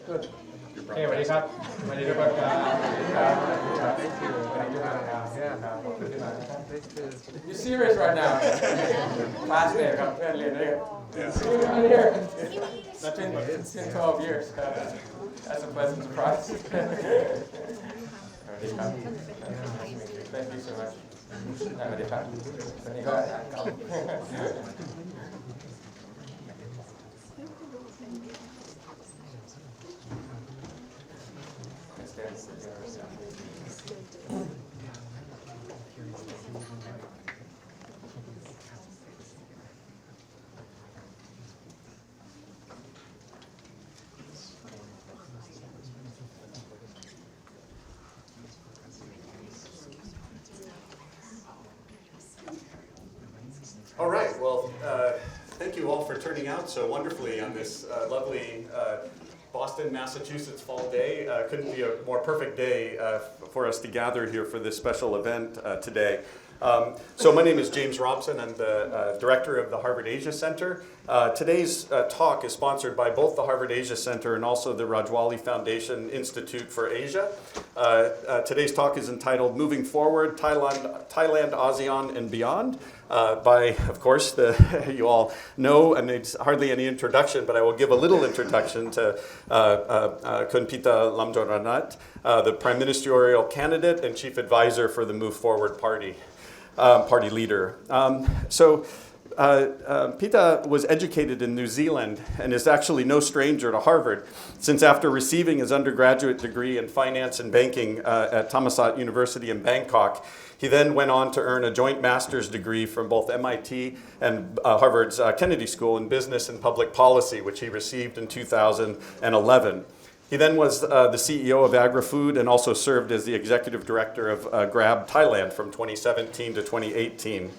Good. Hey, สวัสดีครับสวัสดีทุกคนครับครับYou serious right now? Classmate ครับเพื่อนเรียนด้วยกัน here. Not been since 12 years. That's a pleasant surprise. สวัสดีครับ Thank you so much. สวัสดีครับวันนี้ก็All right, well, thank you all for turning out so wonderfully on this lovely Boston, Massachusetts fall day. Couldn't be a more perfect day for us to gather here for this special event today. So my name is James Robson. I'm the director of the Harvard Asia Center. Today's talk is sponsored by both the Harvard Asia Center and also the Rajwali Foundation Institute for Asia. Today's talk is entitled Moving Forward, Thailand, ASEAN, and Beyond. By, of course, you all know, and it's hardly any introduction, but I will give a little introduction to Kun Pita Lamjoranat, the Prime Ministerial candidate and Chief Advisor for the Move Forward Party leader. Pita was educated in New Zealand and is actually no stranger to Harvard, since after receiving his undergraduate degree in finance and banking at Thammasat University in Bangkok, he then went on to earn a joint master's degree from both MIT and Harvard's Kennedy School in Business and Public Policy, which he received in 2011. He then was the CEO of Agri-Food and also served as the executive director of Grab Thailand from 2017 to 2018.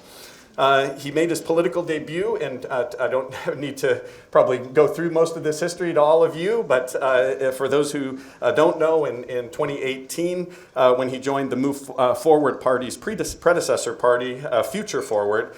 He made his political debut, and I don't need to probably go through most of this history to all of you, but for those who don't know, in 2018, when he joined the Move Forward Party's predecessor party, Future Forward,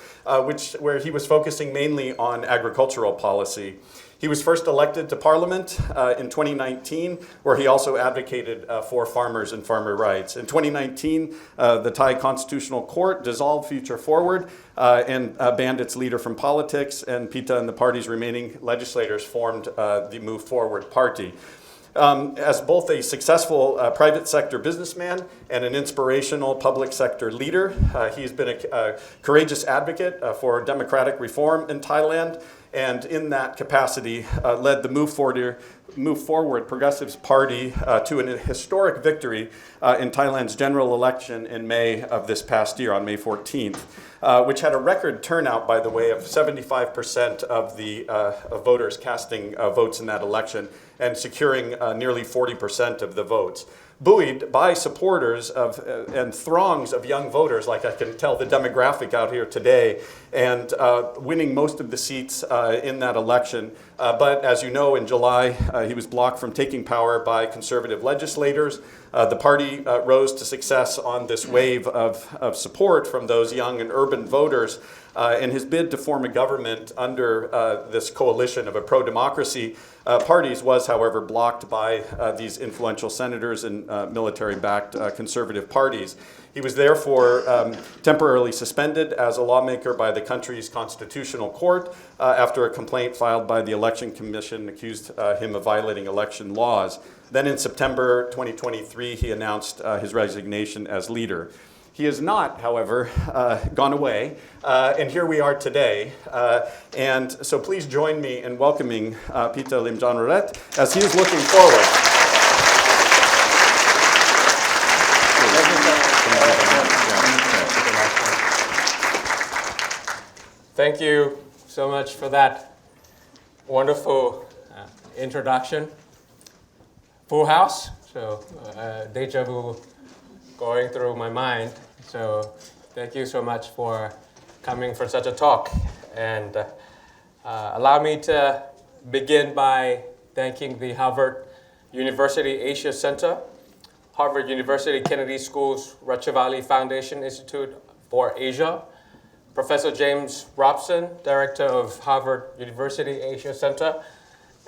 where he was focusing mainly on agricultural policy. He was first elected to Parliament in 2019, where he also advocated for farmers and farmer rights. In 2019, the Thai Constitutional Court dissolved Future Forward and banned its leader from politics, and Pita and the party's remaining legislators formed the Move Forward Party. As both a successful private sector businessman and an inspirational public sector leader, he's been a courageous advocate for democratic reform in Thailand, and in that capacity led the Move Forward Progressives Party to an historic victory in Thailand's general election in May of this past year, on May 14th, which had a record turnout, by the way, of 75% of the voters casting votes in that election and securing nearly 40% of the votes. Buoyed by supporters and throngs of young voters, like I can tell the demographic out here today, and winning most of the seats in that election. But as you know, in July, he was blocked from taking power by conservative legislators. The party rose to success on this wave of support from those young and urban voters, and his bid to form a government under this coalition of a pro-democracy parties was, however, blocked by these influential senators and military-backed conservative parties. He was therefore temporarily suspended as a lawmaker by the country's constitutional court after a complaint filed by the Election Commission accused him of violating election laws. Then in September 2023, he announced his resignation as leader. He has not, however, gone away, and here we are today. And so please join me in welcoming Pita Limjaroenrat as he is looking forward. Thank you so much for that wonderful introduction. Full house, so deja vu going through my mind. So thank you so much for coming for such a talk. And allow me to begin by thanking the Harvard University Asia Center, Harvard University Kennedy School's Ratchavali Foundation Institute for Asia, Professor James Robson, Director of Harvard University Asia Center,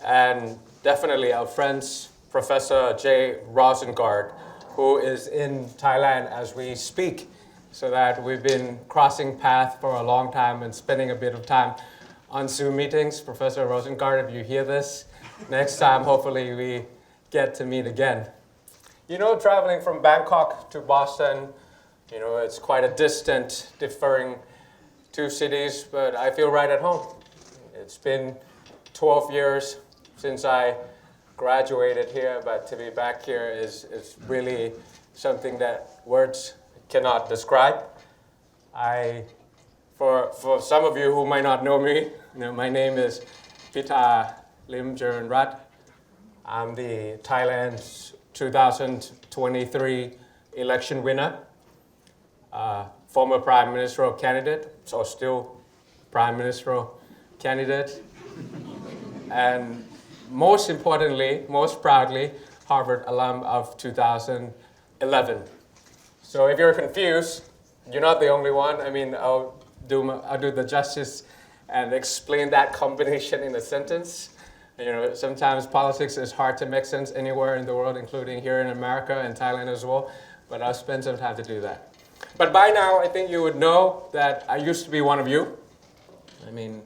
and definitely our friends, Professor Jay Rosengard, who is in Thailand as we speak, so that we've been crossing paths for a long time and spending a bit of time on Zoom meetings. Professor Rosengard, if you hear this, next time hopefully we get to meet again. You know, traveling from Bangkok to Boston, you know, it's quite a distant, differing two cities, but I feel right at home. It's been 12 years since I graduated here, but to be back here is really something that words cannot describe. For some of you who might not know me, you know, my name is Pita Lim Jaranrat. I'm the Thailand's 2023 election winner, former prime ministerial candidate, so still prime ministerial candidate, and most importantly, most proudly, Harvard alum of 2011. So if you're confused, you're not the only one. I mean, I'll do the justice and explain that combination in a sentence. You know, sometimes politics is hard to make sense anywhere in the world, including here in America and Thailand as well, but I'll spend some time to do that. But by now, I think you would know that I used to be one of you. I mean,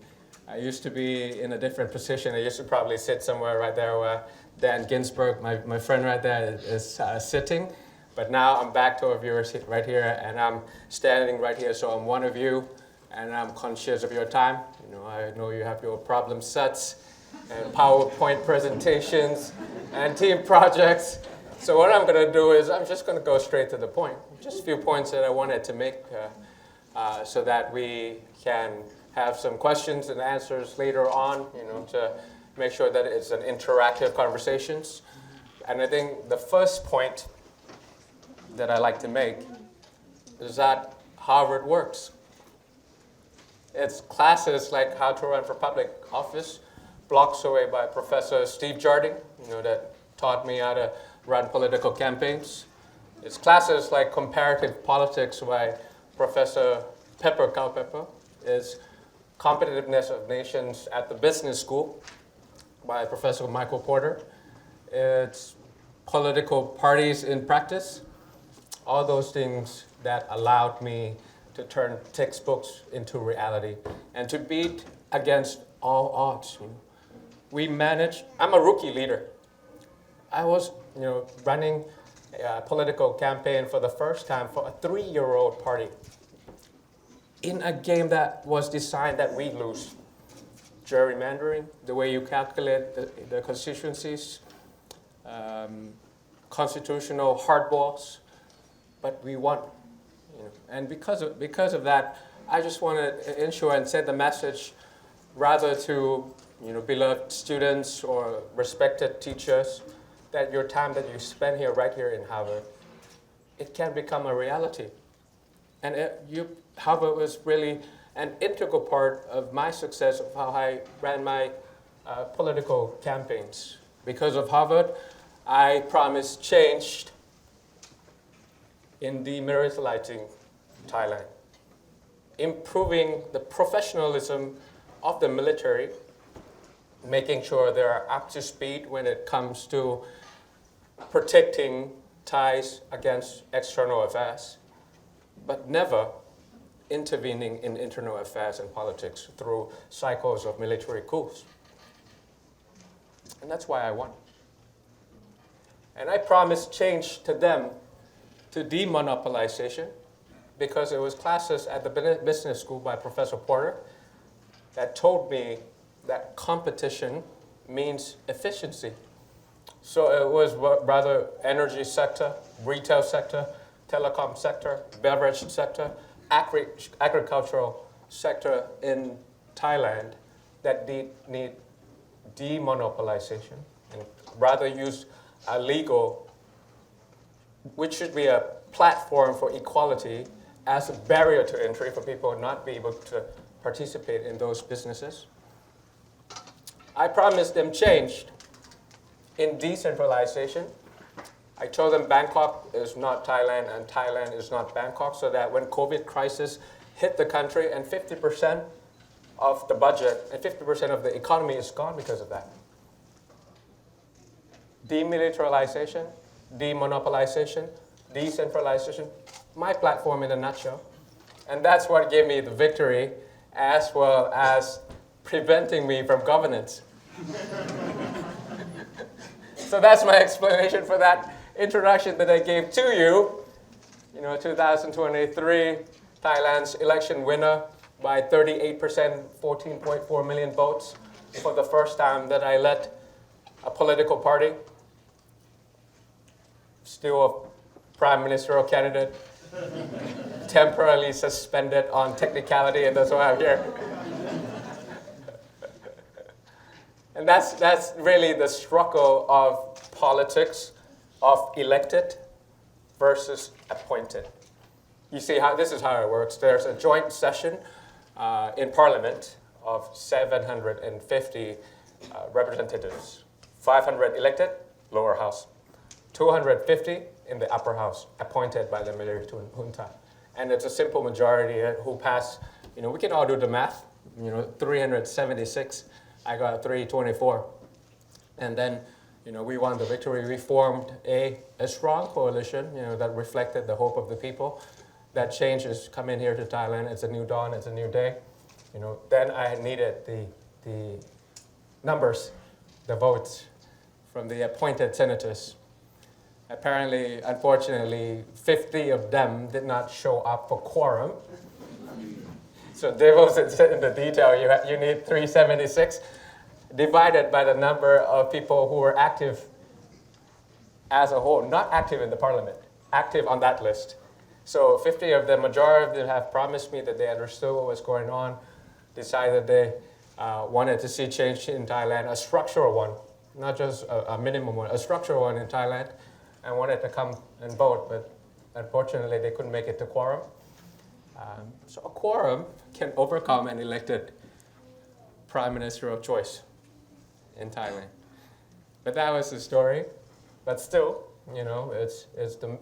I used to be in a different position. I used to probably sit somewhere right there where Dan Ginsberg, my friend right there, is sitting. But now I'm back to our viewers right here, and I'm standing right here, so I'm one of you, and I'm conscious of your time. You know, I know you have your problem sets, and PowerPoint presentations, and team projects. So what I'm going to do is I'm just going to go straight to the point. Just a few points that I wanted to make so that we can have some questions and answers later on, you know, to make sure that it's an interactive conversations. And I think the first point that I like to make is that Harvard works. It's classes like How to Run for Public Office, blocks away by Professor Steve Jarding, you know, that taught me how to run political campaigns. It's classes like Comparative Politics by Professor Pepper Culpepper. It's Competitiveness of Nations at the Business School by Professor Michael Porter. It's Political Parties in Practice. All those things that allowed me to turn textbooks into reality and to beat against all odds. We managed, I'm a rookie leader. I was, you know, running a political campaign for the first time for a 3-year-old party in a game that was designed that we lose. Gerrymandering, the way you calculate the constituencies, constitutional hardballs, but we won. You know. And because of that, I just want to ensure and send the message rather to, you know, beloved students or respected teachers, that your time that you spend here, right here in Harvard, it can become a reality. And Harvard was really an integral part of my success of how I ran my political campaigns. Because of Harvard, I promised change in demilitarizing Thailand, improving the professionalism of the military, making sure they are up to speed when it comes to protecting Thais against external affairs, but never intervening in internal affairs and politics through cycles of military coups. And that's why I won. And I promised change to them, to demonopolization, because it was classes at the business school by Professor Porter that told me that competition means efficiency. So it was rather energy sector, retail sector, telecom sector, beverage sector, agricultural sector in Thailand that need demonopolization, and rather use a legal, which should be a platform for equality, as a barrier to entry for people not be able to participate in those businesses. I promised them change in decentralization. I told them Bangkok is not Thailand and Thailand is not Bangkok, so that when COVID crisis hit the country and 50% of the budget and 50% of the economy is gone because of that. Demilitarization, demonopolization, decentralization, my platform in a nutshell. And that's what gave me the victory as well as preventing me from governance. So that's my explanation for that introduction that I gave to you. 2023, Thailand's election winner by 38%, 14.4 million votes for the first time that I led a political party. Still a prime ministerial candidate, temporarily suspended on technicality, and that's why I'm here. And that's really the struggle of politics, of elected versus appointed. You see how this is how it works. There's a joint session in Parliament of 750 representatives, 500 elected, lower house, 250 in the upper house, appointed by the military junta. And it's a simple majority who pass, we can all do the math, 376, I got 324. And then, we won the victory. We formed a strong coalition, that reflected the hope of the people. That change is coming here to Thailand. It's a new dawn, it's a new day. Then I needed the numbers, the votes from the appointed senators. Apparently, unfortunately, 50 of them did not show up for quorum. So devil's in the detail. You need 376 divided by the number of people who were active as a whole, not active in the parliament, active on that list. So 50 of them, majority of them have promised me that they understood what was going on, decided they wanted to see change in Thailand, a structural one, not just a minimum one, a structural one in Thailand, and wanted to come and vote, but unfortunately they couldn't make it to quorum. So a quorum can overcome an elected prime ministerial choice in Thailand. But that was the story. But still, it's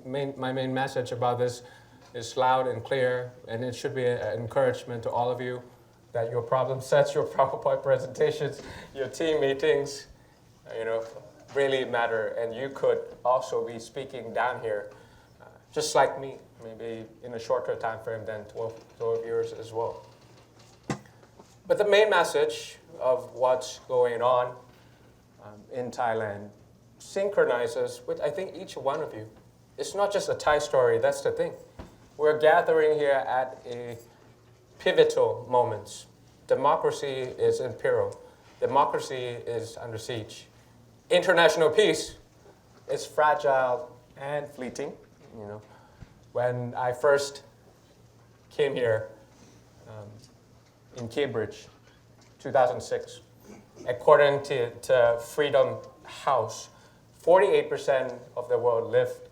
my main message about this is loud and clear, and it should be an encouragement to all of you that your problem sets, your PowerPoint presentations, your team meetings, really matter. And you could also be speaking down here, just like me, maybe in a shorter time frame than 12 years as well. But the main message of what's going on in Thailand synchronizes with, I think, each one of you. It's not just a Thai story, that's the thing. We're gathering here at a pivotal moment. Democracy is in peril. Democracy is under siege. International peace is fragile and fleeting. When I first came here in Cambridge, 2006, according to Freedom House, 48% of the world lived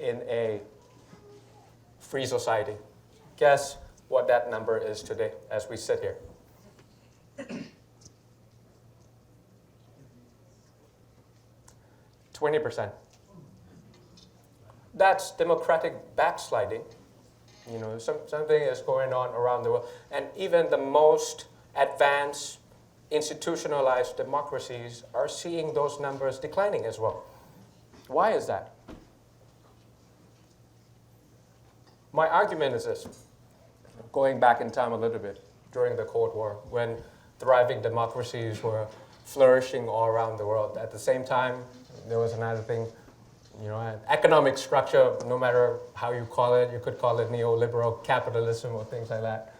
in a free society. Guess what that number is today as we sit here? 20%. That's democratic backsliding. Something is going on around the world. And even the most advanced, institutionalized democracies are seeing those numbers declining as well. Why is that? My argument is this, going back in time a little bit, during the Cold War, when thriving democracies were flourishing all around the world. At the same time, there was another thing, an economic structure, no matter how you call it, you could call it neoliberal capitalism or things like that.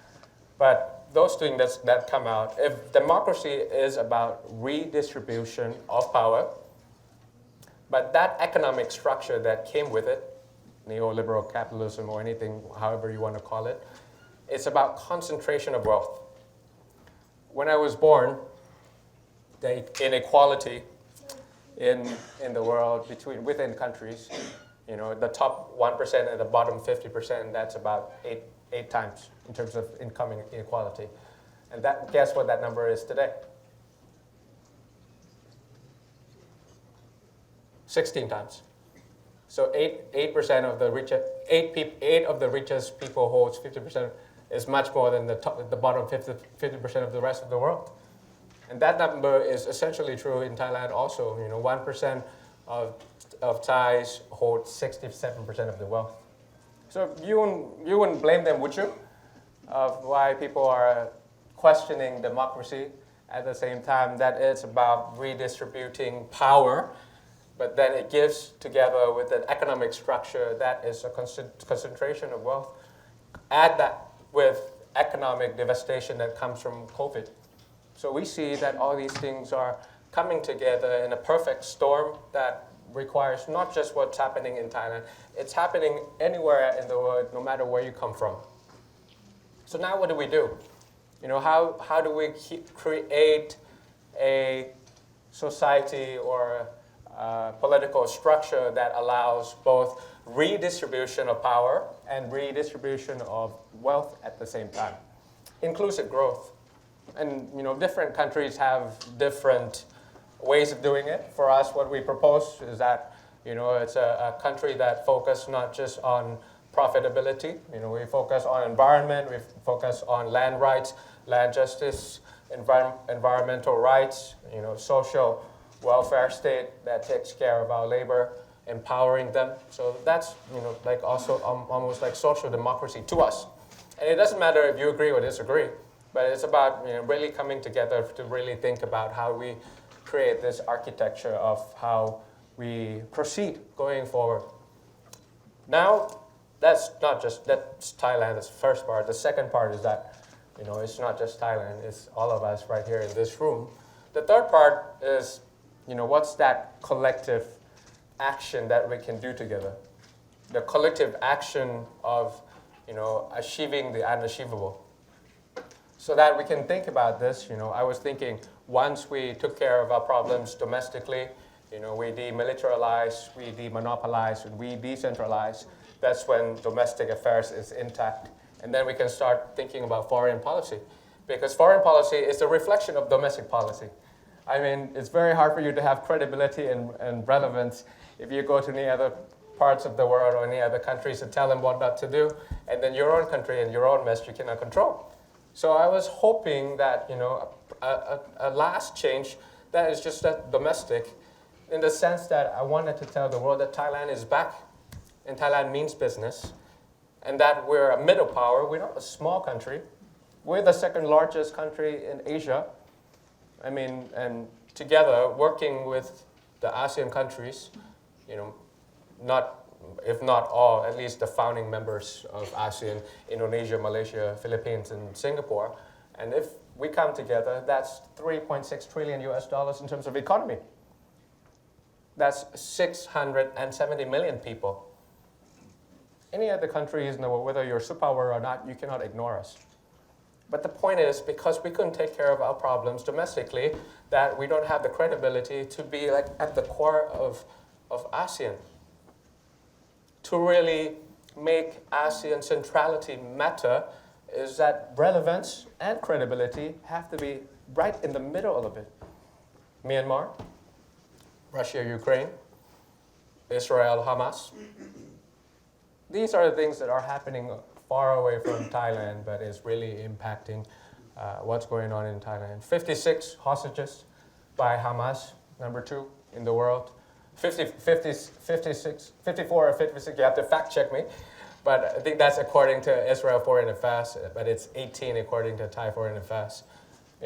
But those things that come out, if democracy is about redistribution of power, but that economic structure that came with it, neoliberal capitalism or anything, however you want to call it, it's about concentration of wealth. When I was born, the inequality in the world within countries, the top 1% and the bottom 50%, that's about eight times in terms of income inequality. And guess what that number is today? 16 times. So 8% of the richest, 8 of the richest people holds 50% is much more than the bottom 50% of the rest of the world. And that number is essentially true in Thailand also. 1% of Thais hold 67% of the wealth. So you wouldn't blame them, would you, of why people are questioning democracy at the same time that it's about redistributing power, but then it gives together with an economic structure that is a concentration of wealth. Add that with economic devastation that comes from COVID. So we see that all these things are coming together in a perfect storm that requires not just what's happening in Thailand, it's happening anywhere in the world, no matter where you come from. So now what do we do? How do we create a society or a political structure that allows both redistribution of power and redistribution of wealth at the same time? Inclusive growth. And different countries have different ways of doing it. For us, what we propose is that it's a country that focuses not just on profitability. We focus on environment, we focus on land rights, land justice, environmental rights, social welfare state that takes care of our labor, empowering them. So that's like also almost like social democracy to us. And it doesn't matter if you agree or disagree, but it's about really coming together to really think about how we create this architecture of how we proceed going forward. Now, that's Thailand, that's the first part. The second part is that, it's not just Thailand, it's all of us right here in this room. The third part is, what's that collective action that we can do together? The collective action of, achieving the unachievable. So that we can think about this, I was thinking once we took care of our problems domestically, we demilitarize, we demonopolize, and we decentralize, that's when domestic affairs is intact. And then we can start thinking about foreign policy. Because foreign policy is a reflection of domestic policy. I mean, it's very hard for you to have credibility and relevance if you go to any other parts of the world or any other countries and tell them what not to do, and then your own country and your own mess you cannot control. So I was hoping that, a last change that is just that domestic, in the sense that I wanted to tell the world that Thailand is back, and Thailand means business, and that we're a middle power. We're not a small country. We're the second largest country in Asia. And together, working with the ASEAN countries, if not all, at least the founding members of ASEAN, Indonesia, Malaysia, Philippines, and Singapore. And if we come together, that's $3.6 trillion in terms of economy. That's 670 million people. Any other countries in the world, whether you're a superpower or not, you cannot ignore us. But the point is, because we couldn't take care of our problems domestically, that we don't have the credibility to be like at the core of ASEAN. To really make ASEAN centrality matter is that relevance and credibility have to be right in the middle of it. Myanmar, Russia, Ukraine, Israel, Hamas. These are the things that are happening far away from Thailand, but is really impacting what's going on in Thailand. 56 hostages by Hamas, number 2 in the world. 54 or 56, you have to fact check me. But I think that's according to Israel Foreign Affairs, but it's 18 according to Thai Foreign Affairs.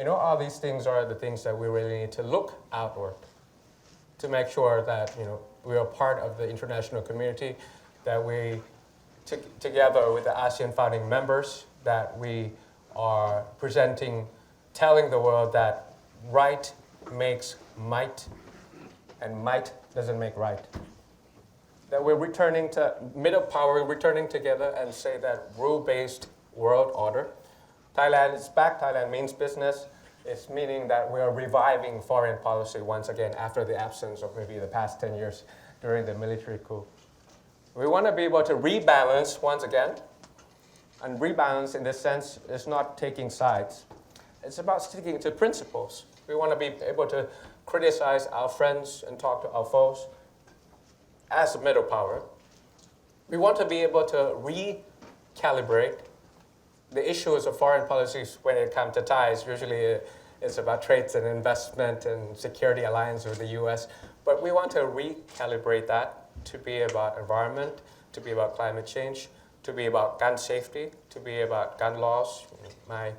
All these things are the things that we really need to look outward to make sure that, we are part of the international community, that we, together with the ASEAN founding members, that we are telling the world that right makes might, and might doesn't make right. That we're returning to middle power, returning together and say that rule-based world order. Thailand is back. Thailand means business. It's meaning that we are reviving foreign policy once again after the absence of maybe the past 10 years during the military coup. We want to be able to rebalance once again. And rebalance in this sense is not taking sides. It's about sticking to principles. We want to be able to criticize our friends and talk to our foes, as a middle power, we want to be able to recalibrate the issues of foreign policies when it comes to ties. Usually it's about trades and investment and security alliance with the US. But we want to recalibrate that to be about environment, to be about climate change, to be about gun safety, to be about gun laws. My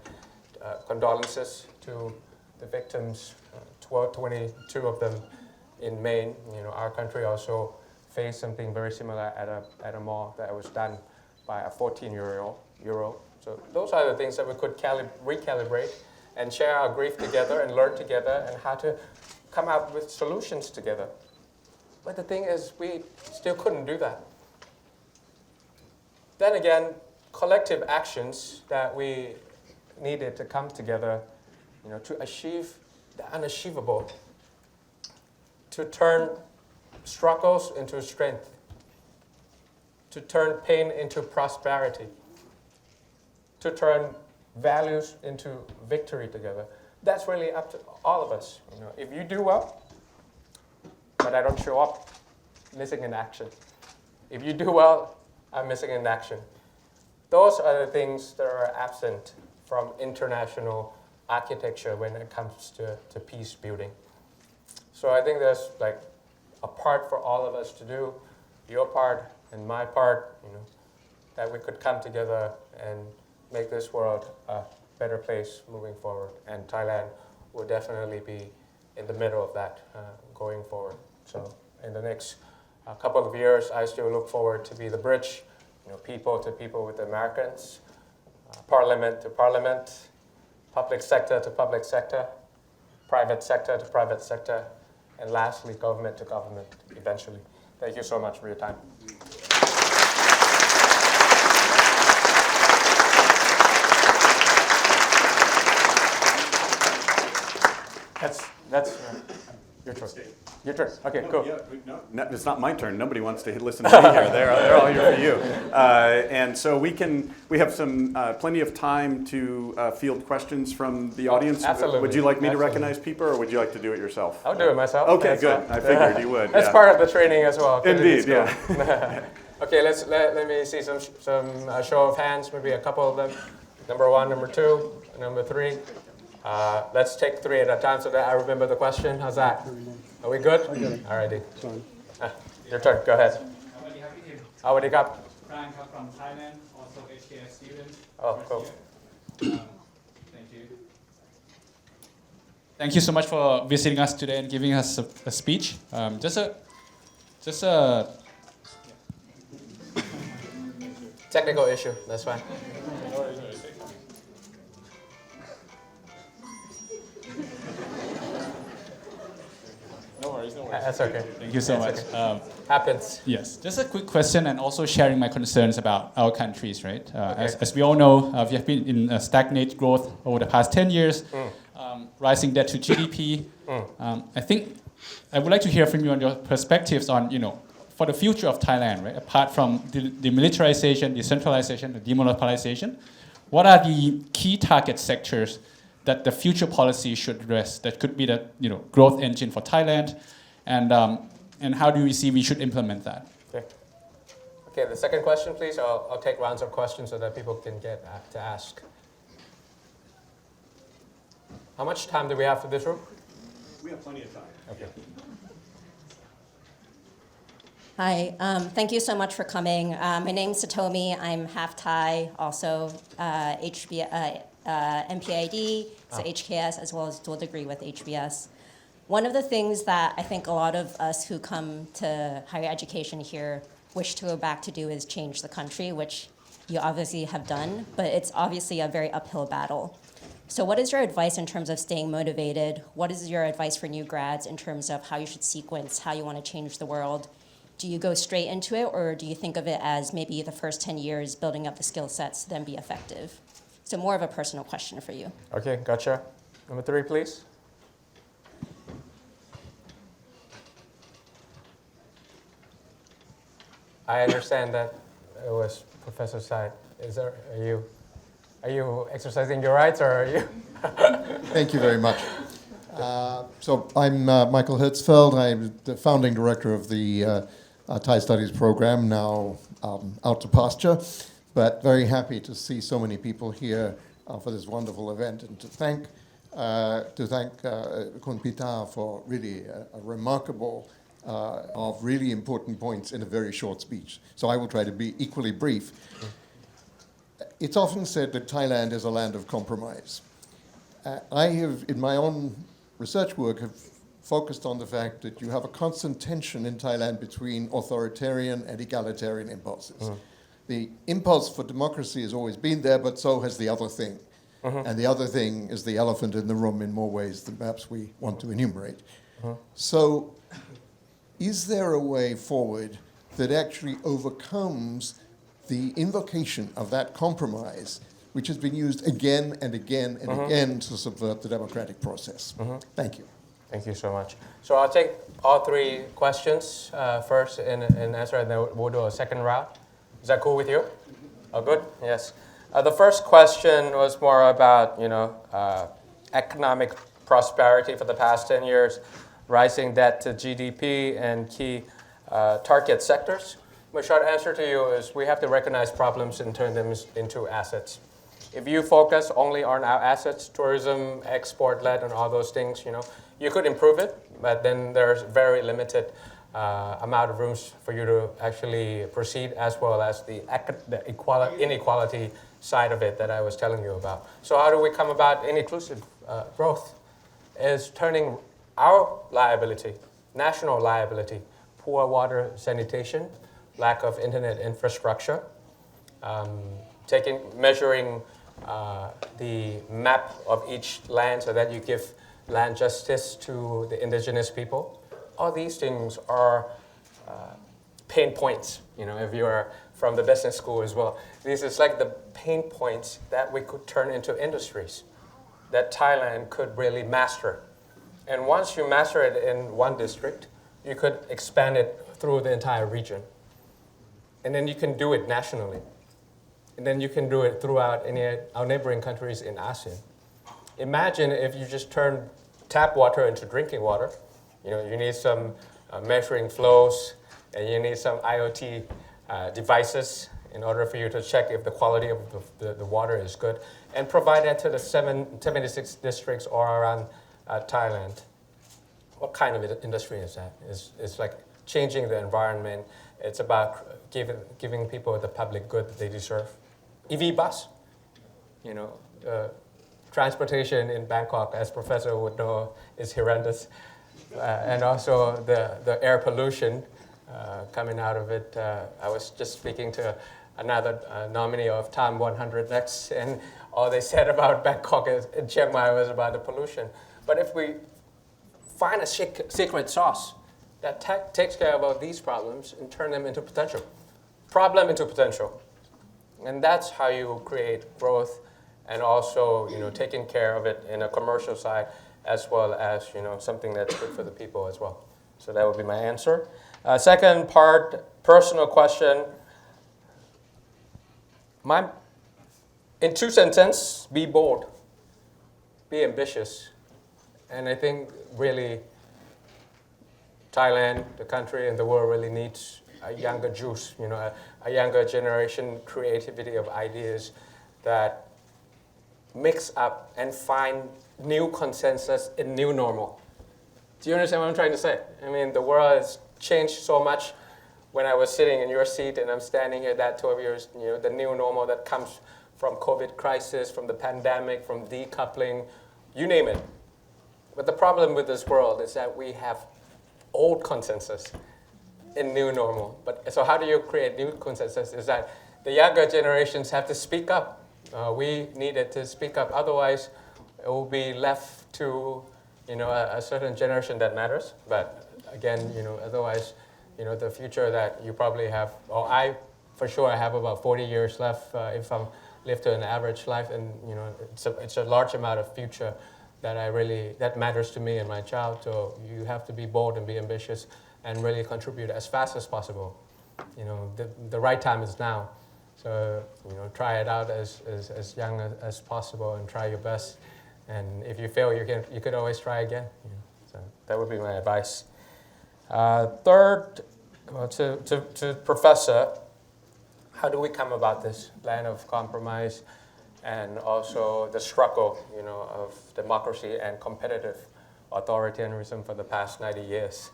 condolences to the victims, 22 of them in Maine. Our country also faced something very similar at a mall that was done by a 14-year-old. So those are the things that we could recalibrate and share our grief together and learn together and how to come up with solutions together. But the thing is, we still couldn't do that. Then again, collective actions that we needed to come together, to achieve the unachievable, to turn struggles into strength, to turn pain into prosperity, to turn values into victory together. That's really up to all of us. If you do well, but I don't show up, missing in action. If you do well, I'm missing in action. Those are the things that are absent from international architecture when it comes to peace building. So I think there's like a part for all of us to do, your part and my part, that we could come together and make this world a better place moving forward. And Thailand will definitely be in the middle of that going forward. So in the next couple of years, I still look forward to be the bridge, people to people with the Americans, parliament to parliament, public sector to public sector, private sector to private sector, and lastly, government to government eventually. Thank you so much for your time. That's your turn. Your turn. Okay, cool. No, it's not my turn. Nobody wants to listen to me here. They're all here for you. And so we have some plenty of time to field questions from the audience. Absolutely. Would you like me to recognize people, or would you like to do it yourself? I'll do it myself. Okay, good. I figured you would. That's part of the training as well. Indeed, yeah. Okay, let me see some show of hands. Maybe a couple of them. Number 1, number 2, number 3. Let's take 3 at a time so that I remember the question. How's that? Are we good? All righty. Your turn. Go ahead. Awadi Kap. Frank from Thailand, also HKS student. Oh, cool. Thank you. Thank you so much for visiting us today and giving us a speech. Just a Technical issue. That's fine. No worries. That's okay. Thank you so much. Okay. Happens. Yes, just a quick question and also sharing my concerns about our countries, right? As we all know, we have been in stagnant growth over the past 10 years, rising debt to GDP. I think I would like to hear from you on your perspectives on, for the future of Thailand, right? Apart from the demilitarization, decentralization, the demonopolization, what are the key target sectors that the future policy should address that could be the growth engine for Thailand, and how do we see we should implement that? Okay. The second question, please. I'll take rounds of questions so that people can get to ask. How much time do we have for this room? We have plenty of time. Okay. Hi, thank you so much for coming. My name's Satomi. I'm half Thai, also MPID, so HKS, as well as dual degree with HBS. One of the things that I think a lot of us who come to higher education here wish to go back to do is change the country, which you obviously have done, but it's obviously a very uphill battle. So what is your advice in terms of staying motivated? What is your advice for new grads in terms of how you should sequence, how you want to change the world? Do you go straight into it, or do you think of it as maybe the first 10 years building up the skill sets to then be effective? So more of a personal question for you. Okay, gotcha. Number 3, please. I understand that it was Professor Said. Are you exercising your rights, or are you? Thank you very much. So I'm Michael Hertzfeld. I'm the founding director of the Thai Studies program, now out to pasture, but very happy to see so many people here for this wonderful event, and to thank Kun Pita for really a remarkable of really important points in a very short speech. So I will try to be equally brief. It's often said that Thailand is a land of compromise. I have, in my own research work, have focused on the fact that you have a constant tension in Thailand between authoritarian and egalitarian impulses. The impulse for democracy has always been there, but so has the other thing. And the other thing is the elephant in the room in more ways than perhaps we want to enumerate. So is there a way forward that actually overcomes the invocation of that compromise, which has been used again and again and again to subvert the democratic process? Thank you. Thank you so much. So I'll take all three questions first and answer, and then we'll do a second round. Is that cool with you? Oh, good? Yes. The first question was more about, economic prosperity for the past 10 years, rising debt to GDP, and key target sectors. My short answer to you is we have to recognize problems and turn them into assets. If you focus only on our assets, tourism, export-led, and all those things, you could improve it, but then there's very limited amount of rooms for you to actually proceed, as well as the inequality side of it that I was telling you about. So how do we come about inclusive growth? Is turning our liability, national liability, poor water sanitation, lack of internet infrastructure, measuring the map of each land so that you give land justice to the indigenous people. All these things are pain points, if you're from the business school as well. This is like the pain points that we could turn into industries that Thailand could really master. And once you master it in one district, you could expand it through the entire region. And then you can do it nationally. And then you can do it throughout our neighboring countries in ASEAN. Imagine if you just turn tap water into drinking water. You need some measuring flows, and you need some IoT devices in order for you to check if the quality of the water is good, and provide that to the 76 districts all around Thailand. What kind of industry is that? It's like changing the environment. It's about giving people the public good that they deserve. EV bus, transportation in Bangkok, as Professor would know, is horrendous. And also the air pollution coming out of it. I was just speaking to another nominee of Time 100 Next, and all they said about Bangkok and Chiang Mai was about the pollution. But if we find a secret sauce that takes care of all these problems and turn them into potential, problem into potential, and that's how you create growth, and also taking care of it in a commercial side, as well as something that's good for the people as well. So that would be my answer. Second part, personal question. In two sentences, be bold, be ambitious. And I think really Thailand, the country, and the world really needs a younger juice, a younger generation creativity of ideas that mix up and find new consensus in new normal. Do you understand what I'm trying to say? I mean, the world has changed so much. When I was sitting in your seat and I'm standing here that 12 years, the new normal that comes from COVID crisis, from the pandemic, from decoupling, you name it. But the problem with this world is that we have old consensus in new normal. So how do you create new consensus? Is that the younger generations have to speak up. We needed to speak up. Otherwise, it will be left to a certain generation that matters. But again, otherwise, the future that you probably have, or I for sure have about 40 years left if I live to an average life, and it's a large amount of future that matters to me and my child. So you have to be bold and be ambitious and really contribute as fast as possible. The right time is now. So try it out as young as possible and try your best. And if you fail, you could always try again. So that would be my advice. Third Well, to Professor, how do we come about this land of compromise and also the struggle, of democracy and competitive authoritarianism for the past 90 years?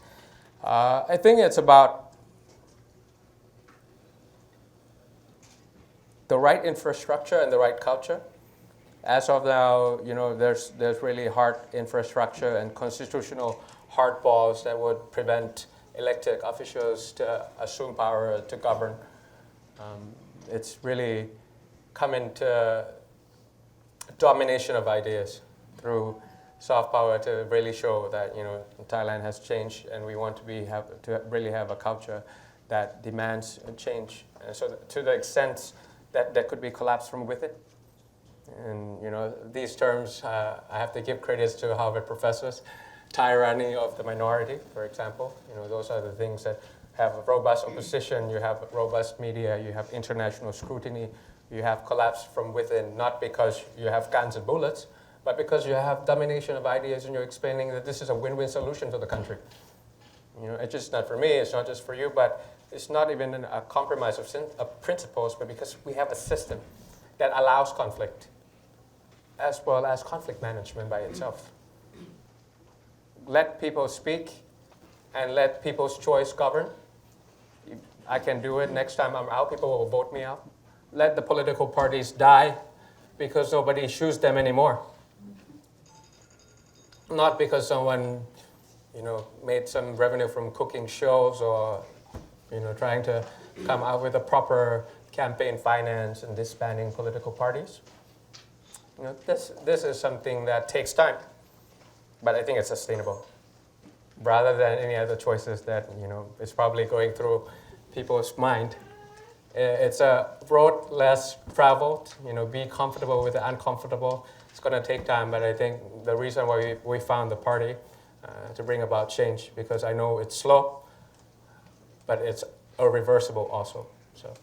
I think it's about the right infrastructure and the right culture. As of now, there's really hard infrastructure and constitutional hardballs that would prevent elected officials to assume power to govern. It's really come into domination of ideas through soft power to really show that Thailand has changed, and we want to really have a culture that demands a change. And so, to the extent that could be collapsed from within. And these terms, I have to give credits to Harvard professors. Tyranny of the minority, for example. Those are the things that have a robust opposition, you have robust media, you have international scrutiny, you have collapse from within, not because you have guns and bullets, but because you have domination of ideas and you're explaining that this is a win-win solution for the country. It's just not for me, it's not just for you, but it's not even a compromise of principles, but because we have a system that allows conflict, as well as conflict management by itself. Let people speak and let people's choice govern. I can do it. Next time I'm out, people will vote me out. Let the political parties die because nobody chooses them anymore. Not because someone, made some revenue from cooking shows or, trying to come out with a proper campaign finance and disbanding political parties. This is something that takes time. But I think it's sustainable, rather than any other choices that is probably going through people's mind. It's a road less traveled. Be comfortable with the uncomfortable. It's going to take time, but I think the reason why we found the party to bring about change, because I know it's slow, but it's irreversible also. So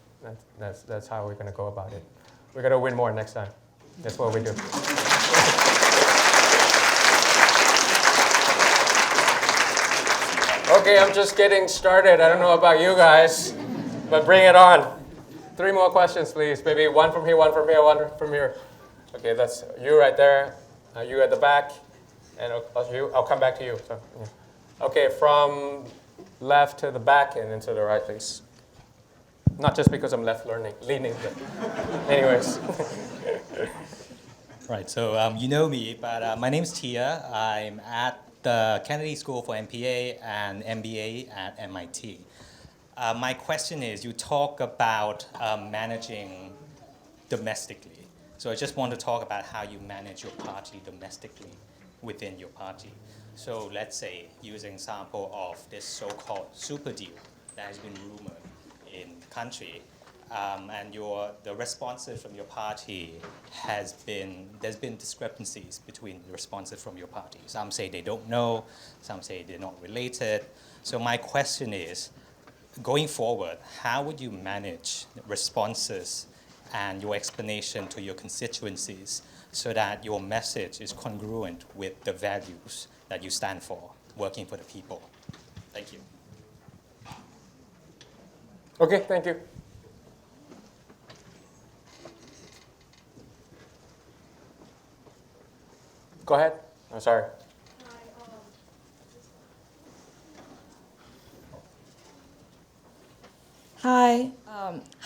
that's how we're going to go about it. We're going to win more next time. That's what we do. Okay, I'm just getting started. I don't know about you guys, but bring it on. 3 more questions, please. Maybe one from here, one from here, one from here. Okay, that's you right there. You at the back, and I'll come back to you. So, yeah. Okay, from left to the back and then to the right, please. Not just because I'm leaning, but anyways. Right, so you know me, but my name's Tia. I'm at the Kennedy School for MPA and MBA at MIT. My question is, you talk about managing domestically. So I just want to talk about how you manage your party domestically within your party. So let's say, use an example of this so-called super deal that has been rumored in the country. And the responses from your party there's been discrepancies between the responses from your party. Some say they don't know, some say they're not related. So my question is, going forward, how would you manage responses and your explanation to your constituencies so that your message is congruent with the values that you stand for, working for the people? Thank you. Okay, thank you. Go ahead. I'm sorry. Hi,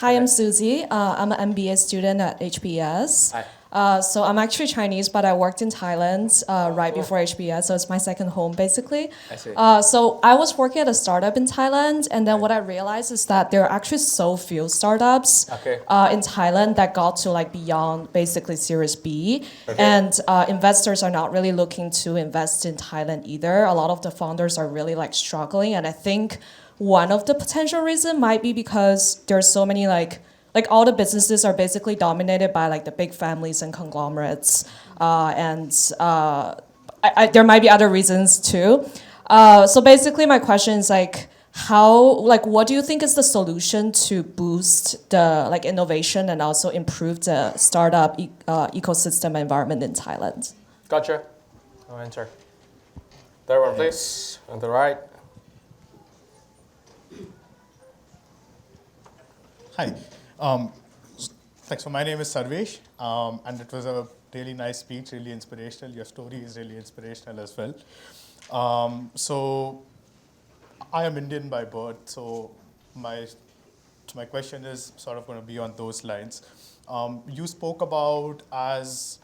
I'm Susie. I'm an MBA student at HBS. Hi. So I'm actually Chinese, but I worked in Thailand right before HBS, so it's my second home basically. I see. So I was working at a startup in Thailand, and then what I realized is that there are actually so few startups in Thailand that got to beyond basically Series B, and investors are not really looking to invest in Thailand either. A lot of the founders are really struggling, and I think one of the potential reason might be because there's so many all the businesses are basically dominated by the big families and conglomerates, and there might be other reasons too. So basically, my question is what do you think is the solution to boost the innovation and also improve the startup ecosystem environment in Thailand? Gotcha. I'll answer. Third one, please, on the right. Hi. Thanks. So my name is Sarvesh, and it was a really nice speech, really inspirational. Your story is really inspirational as well. So I am Indian by birth, so my question is sort of going to be on those lines. You spoke about as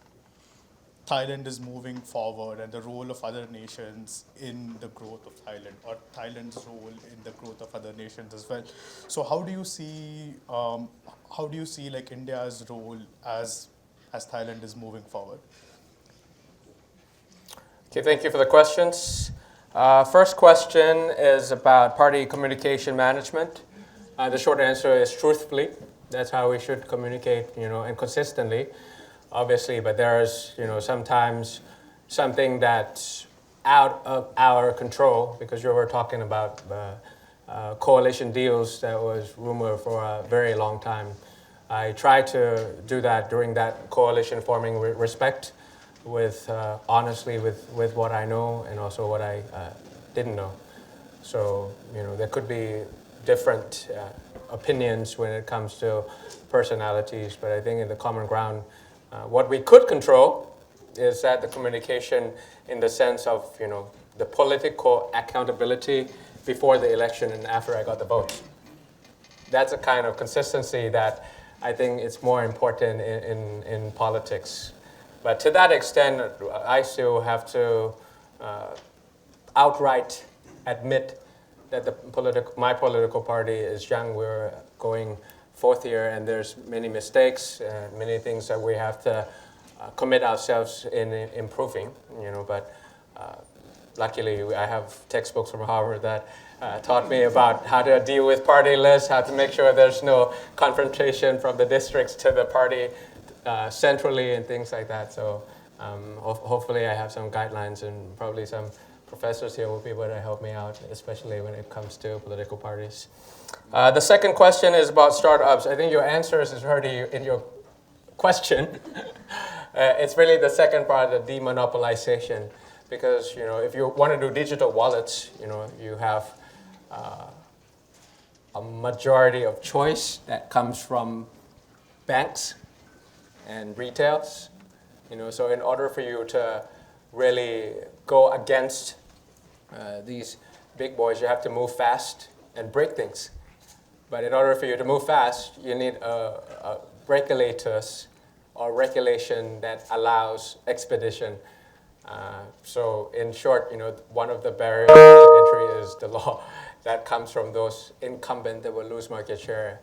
Thailand is moving forward and the role of other nations in the growth of Thailand, or Thailand's role in the growth of other nations as well. So how do you see like India's role as Thailand is moving forward? Okay, thank you for the questions. First question is about party communication management. The short answer is truthfully. That's how we should communicate, and consistently. Obviously, but there's, sometimes something that's out of our control, because you were talking about coalition deals that was rumored for a very long time. I tried to do that during that coalition forming with respect, with honestly with what I know and also what I didn't know. So, there could be different opinions when it comes to personalities, but I think in the common ground, what we could control is that the communication in the sense of, the political accountability before the election and after I got the vote. That's a kind of consistency that I think it's more important in politics. But to that extent, I still have to outright admit that my political party is young. We're going fourth year, and there's many mistakes and many things that we have to commit ourselves in improving, but luckily I have textbooks from Harvard that taught me about how to deal with party lists, how to make sure there's no confrontation from the districts to the party centrally and things like that. So hopefully I have some guidelines, and probably some professors here will be able to help me out, especially when it comes to political parties. The second question is about startups. I think your answers is already in your question. It's really the second part, the demonopolization, because if you want to do digital wallets, you have a majority of choice that comes from banks and retails. So in order for you to really go against these big boys, you have to move fast and break things. But in order for you to move fast, you need regulators or regulation that allows expedition. So in short, one of the barriers to entry is the law that comes from those incumbents that will lose market share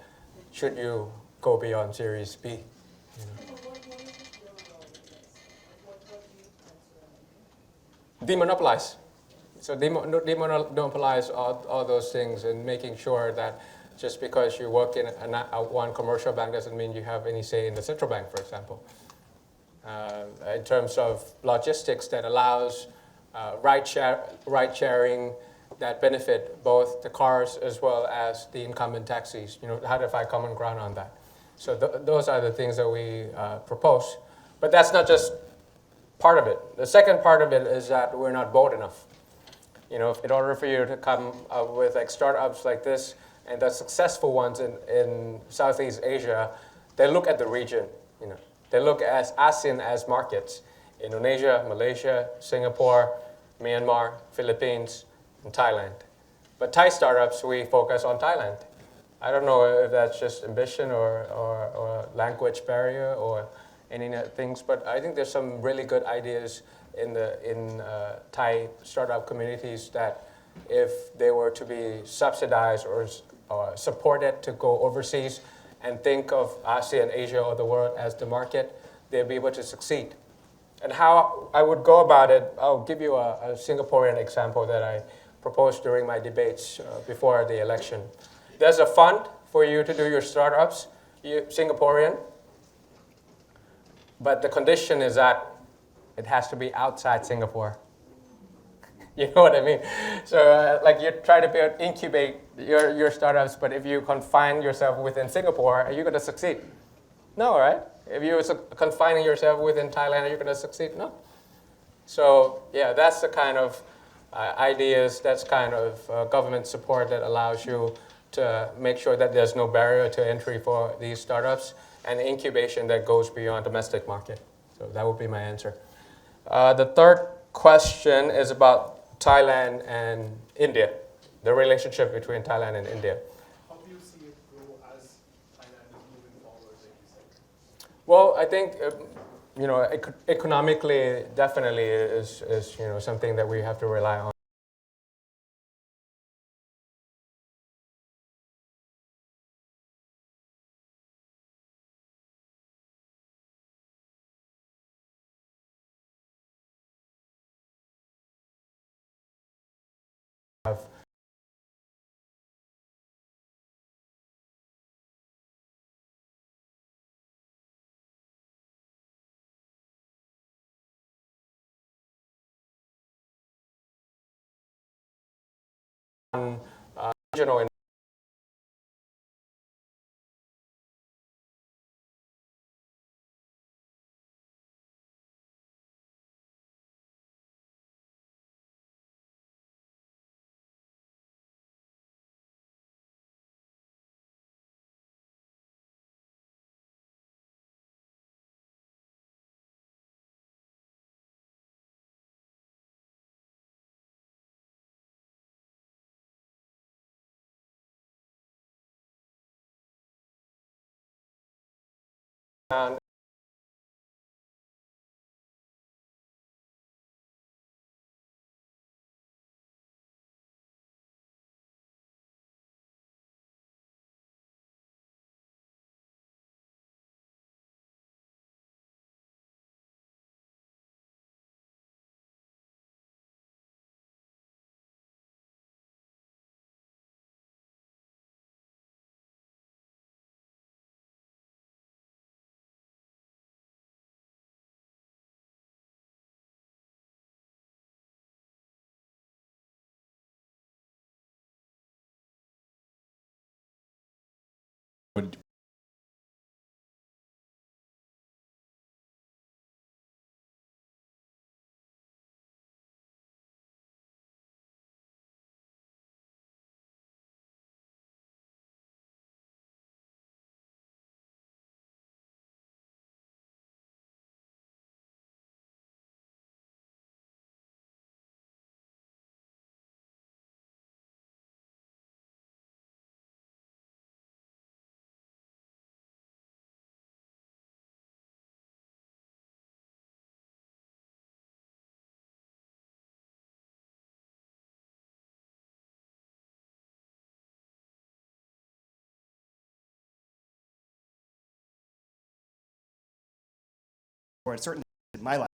should you go beyond Series B. Demonopolize. So demonopolize all those things, and making sure that just because you work in one commercial bank doesn't mean you have any say in the central bank, for example. In terms of logistics that allows ride sharing that benefit both the cars as well as the incumbent taxis. How to find common ground on that. So those are the things that we propose. But that's not just part of it. The second part of it is that we're not bold enough. In order for you to come up with startups like this, and the successful ones in Southeast Asia, they look at the region. They look at ASEAN as markets: Indonesia, Malaysia, Singapore, Myanmar, Philippines, and Thailand. But Thai startups, we focus on Thailand. I don't know if that's just ambition or language barrier or any things, but I think there's some really good ideas in Thai startup communities that if they were to be subsidized or supported to go overseas and think of ASEAN, Asia, or the world as the market, they'll be able to succeed. And how I would go about it, I'll give you a Singaporean example that I proposed during my debates before the election. There's a fund for you to do your startups, Singaporean, but the condition is that it has to be outside Singapore. You know what I mean? So you try to incubate your startups, but if you confine yourself within Singapore, are you going to succeed? No, right? If you're confining yourself within Thailand, are you going to succeed? No. So yeah, that's the kind of ideas, that's kind of government support that allows you to make sure that there's no barrier to entry for these startups and incubation that goes beyond domestic market. So that would be my answer. The third question is about Thailand and India, the relationship between Thailand and India. How do you see it grow as Thailand is moving forward, like you said? Well, I think economically definitely is something that we have to rely on. Regional or certainly in my life.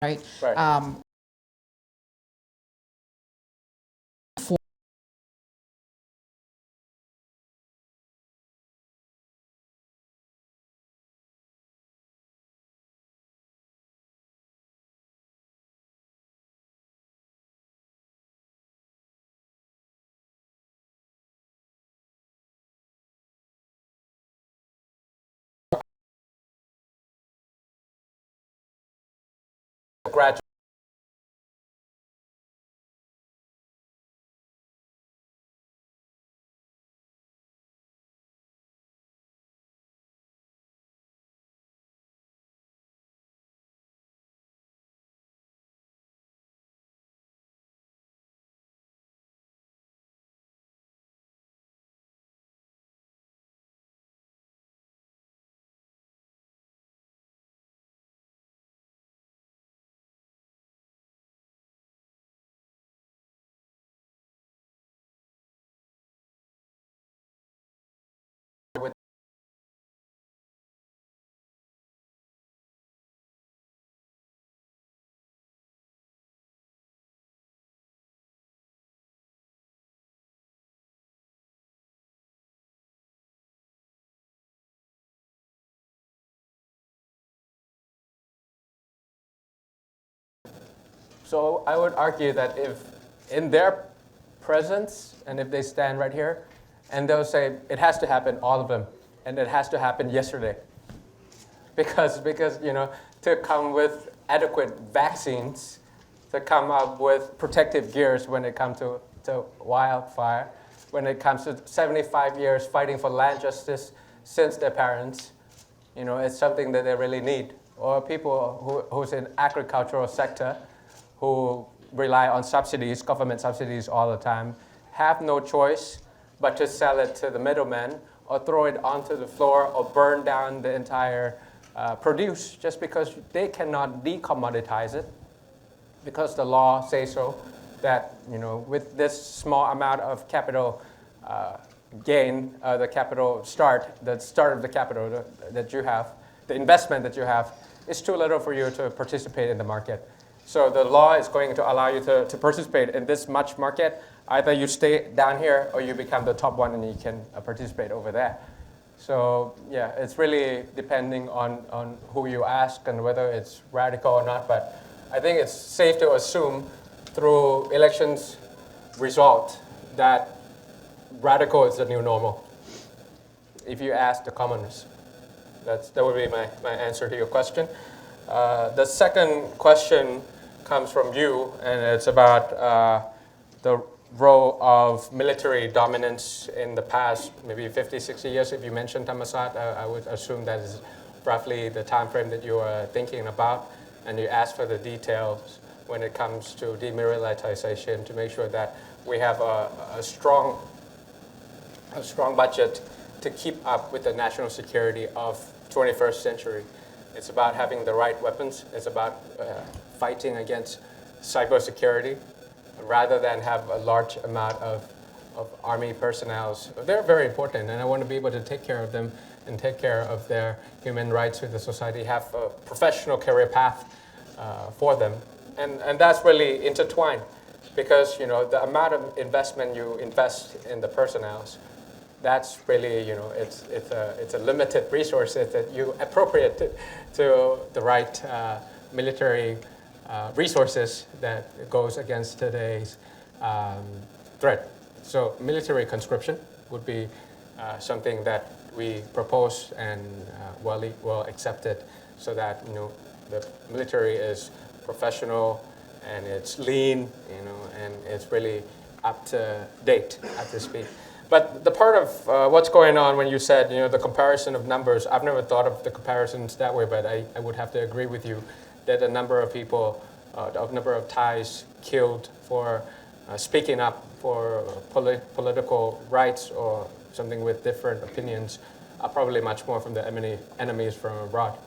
right? Right. Graduate. So I would argue that if in their presence, and if they stand right here, and they'll say, it has to happen, all of them, and it has to happen yesterday. Because to come with adequate vaccines, to come up with protective gears when it comes to wildfire, when it comes to 75 years fighting for land justice since their parents, it's something that they really need. Or people who's in agricultural sector, who rely on subsidies, government subsidies all the time, have no choice but to sell it to the middlemen or throw it onto the floor or burn down the entire produce just because they cannot decommoditize it because the law says so, that with this small amount of capital gain, the start of the capital that you have, the investment that you have, is too little for you to participate in the market. So the law is going to allow you to participate in this much market. Either you stay down here or you become the top one and you can participate over there. So yeah, it's really depending on who you ask and whether it's radical or not. But I think it's safe to assume through elections result that radical is the new normal. If you ask the commoners, that would be my answer to your question. The second question comes from you, and it's about the role of military dominance in the past, maybe 50, 60 years. If you mentioned Thammasat, I would assume that is roughly the time frame that you are thinking about, and you ask for the details when it comes to demilitarization to make sure that we have a strong budget to keep up with the national security of 21st century. It's about having the right weapons. It's about fighting against cybersecurity rather than have a large amount of army personnel. They're very important, and I want to be able to take care of them and take care of their human rights with the society, have a professional career path for them. And that's really intertwined because, the amount of investment you invest in the personnel, that's really, it's a limited resource that you appropriate to the right military resources that goes against today's threat. So military conscription would be something that we propose and well accepted, so that the military is professional and it's lean, and it's really up to date at this speed. But the part of what's going on when you said, the comparison of numbers, I've never thought of the comparisons that way, but I would have to agree with you that a number of people, a number of Thais killed for speaking up for political rights or something with different opinions are probably much more from the enemies from abroad.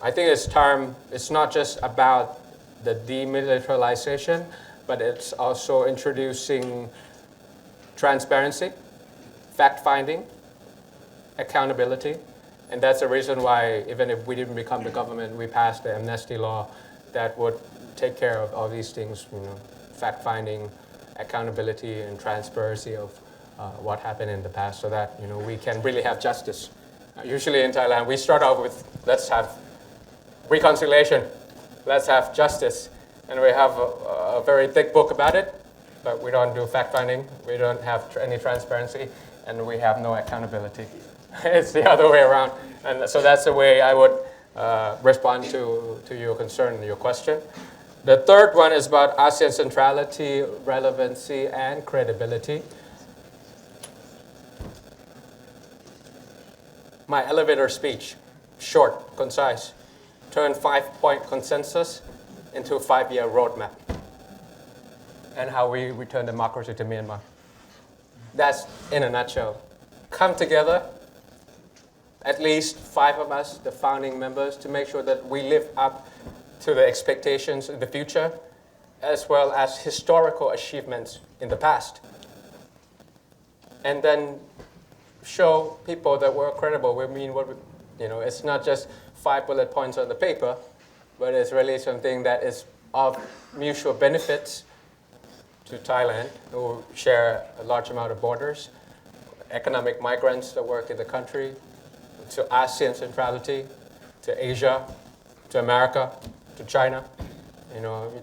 I think it's not just about the demilitarization, but it's also introducing transparency, fact-finding, accountability, and that's the reason why even if we didn't become the government, we passed the amnesty law that would take care of all these things, fact-finding, accountability, and transparency of what happened in the past, so that we can really have justice. Usually in Thailand, we start off with let's have reconciliation, let's have justice, and we have a very thick book about it, but we don't do fact-finding, we don't have any transparency, and we have no accountability. It's the other way around, and so that's the way I would respond to your concern, your question. The third one is about ASEAN centrality, relevancy, and credibility. My elevator speech, short, concise, turn 5-point consensus into a 5-year roadmap, and how we return democracy to Myanmar. That's in a nutshell. Come together, at least 5 of us, the founding members, to make sure that we live up to the expectations in the future, as well as historical achievements in the past. And then show people that we're credible. We mean what it's not just 5 bullet points on the paper, but it's really something that is of mutual benefits to Thailand, who share a large amount of borders, economic migrants that work in the country, to ASEAN centrality, to Asia, to America, to China.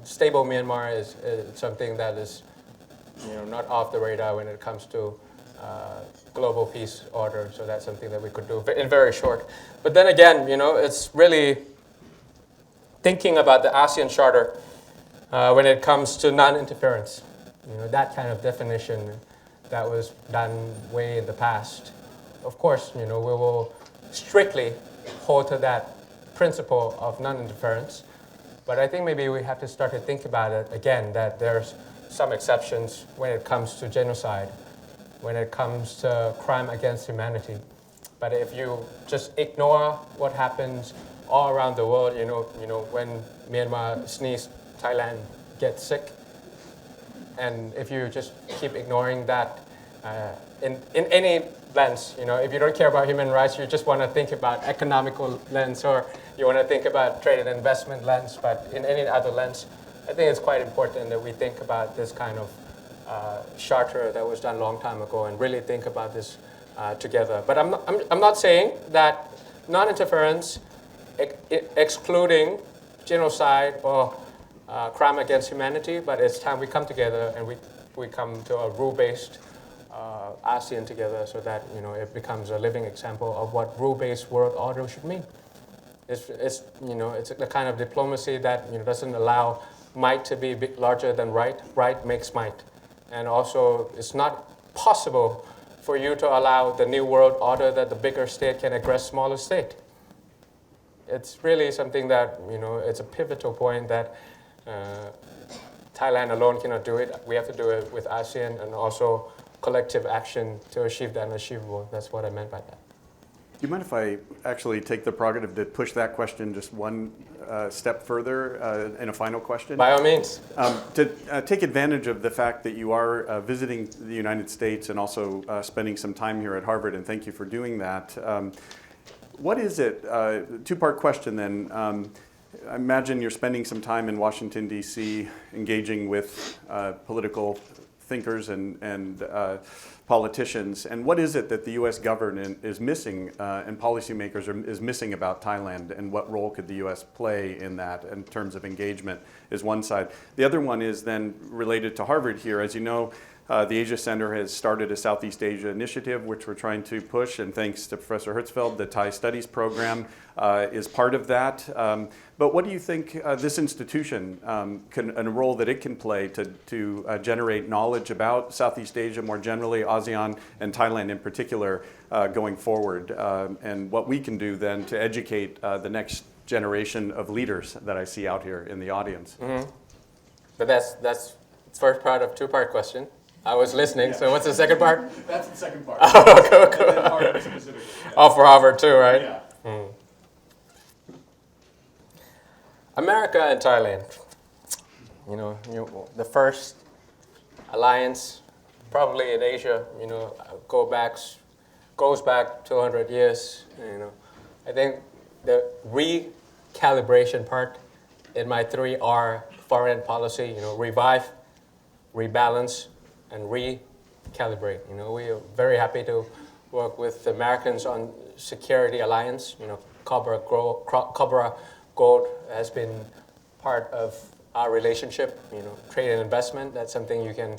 Stable Myanmar is something that is not off the radar when it comes to global peace order, so that's something that we could do in very short. But then again, it's really thinking about the ASEAN Charter when it comes to non-interference. That kind of definition that was done way in the past. Of course, we will strictly hold to that principle of non-interference, but I think maybe we have to start to think about it again, that there's some exceptions when it comes to genocide, when it comes to crime against humanity. But if you just ignore what happens all around the world, when Myanmar sneezes, Thailand gets sick, and if you just keep ignoring that in any lens, if you don't care about human rights, you just want to think about economical lens, or you want to think about trade and investment lens, but in any other lens, I think it's quite important that we think about this kind of charter that was done a long time ago and really think about this together. But I'm not saying that non-interference, excluding genocide or crime against humanity, but it's time we come together and we come to a rule-based ASEAN together, so that it becomes a living example of what rule-based world order should mean. It's the kind of diplomacy that doesn't allow might to be larger than right. Right makes might. And also, it's not possible for you to allow the new world order that the bigger state can aggress smaller state. It's really something that, it's a pivotal point that Thailand alone cannot do it. We have to do it with ASEAN and also collective action to achieve the unachievable. That's what I meant by that. Do you mind if I actually take the prerogative to push that question just one step further in a final question? By all means. To take advantage of the fact that you are visiting the United States and also spending some time here at Harvard, and thank you for doing that. What is it, two-part question then, I imagine you're spending some time in Washington, D.C., engaging with political thinkers and politicians, and what is it that the U.S. government is missing and policymakers is missing about Thailand, and what role could the U.S. play in that in terms of engagement is one side. The other one is then related to Harvard here. As you know, the Asia Center has started a Southeast Asia initiative, which we're trying to push, and thanks to Professor Hertzfeld, the Thai Studies program is part of that. But what do you think this institution and a role that it can play to generate knowledge about Southeast Asia more generally, ASEAN and Thailand in particular, going forward, and what we can do then to educate the next generation of leaders that I see out here in the audience? Mm-hmm. But that's first part of two-part question. I was listening, so what's the second part? That's the second part. Oh, cool. And then Harvard specifically. Oh, for Harvard too, right? Yeah. Mm. America and Thailand, the first alliance probably in Asia, goes back 200 years. I think the recalibration part in my 3R foreign policy, revive, rebalance, and recalibrate. We are very happy to work with the Americans on security alliance. Cobra Gold has been part of our relationship. Trade and investment, that's something you can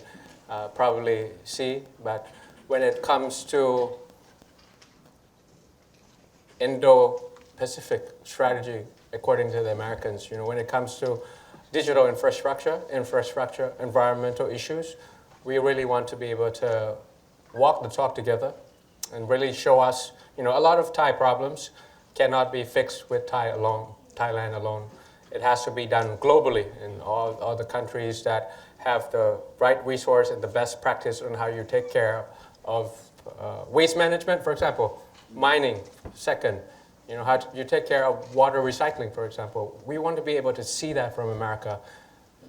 probably see. But when it comes to Indo-Pacific strategy, according to the Americans, when it comes to digital infrastructure, environmental issues, we really want to be able to walk the talk together and really show us, a lot of Thai problems cannot be fixed with Thailand alone. It has to be done globally in all the countries that have the right resource and the best practice on how you take care of waste management, for example, mining, second, how you take care of water recycling, for example. We want to be able to see that from America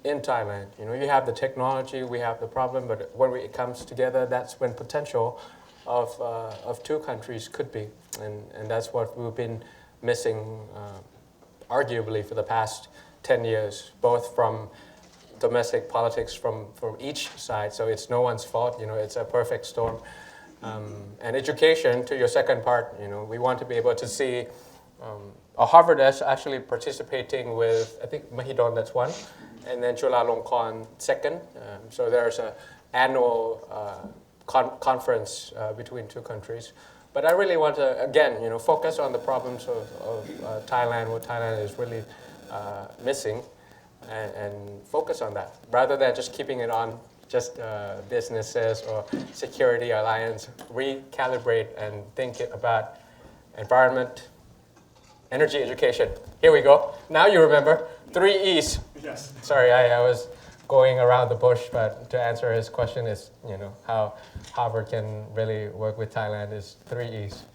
in Thailand. You have the technology, we have the problem, but when it comes together, that's when potential of two countries could be. And that's what we've been missing, arguably, for the past 10 years, both from domestic politics from each side. So it's no one's fault, it's a perfect storm. And education, to your second part, we want to be able to see Harvard is actually participating with, I think, Mahidol, that's one, and then Chulalongkorn second. So there's an annual conference between two countries. But I really want to, again, focus on the problems of Thailand, what Thailand is really missing, and focus on that, rather than just keeping it on just businesses or security alliance. Recalibrate and think about environment, energy, education. Here we go. Now you remember 3 E's. Yes. Sorry, I was going around the bush, but to answer his question is, how Harvard can really work with Thailand is 3 E's: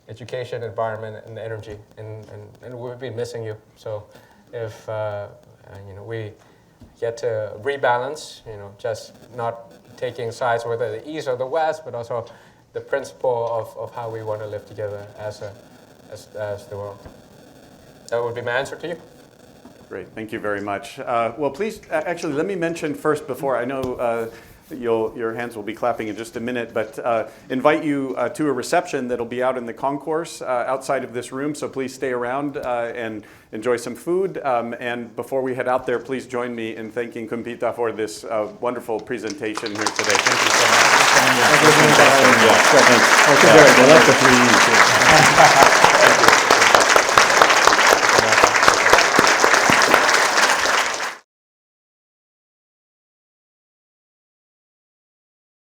education, environment, and energy. And we've been missing you. So if we get to rebalance, just not taking sides whether the East or the West, but also the principle of how we want to live together as the world. That would be my answer to you. Great, thank you very much. Well, please, actually, let me mention first before, I know your hands will be clapping in just a minute, but invite you to a reception that'll be out in the concourse outside of this room, so please stay around and enjoy some food. And before we head out there, please join me in thanking Kumpita for this wonderful presentation here today. Thank you so much. Thank you.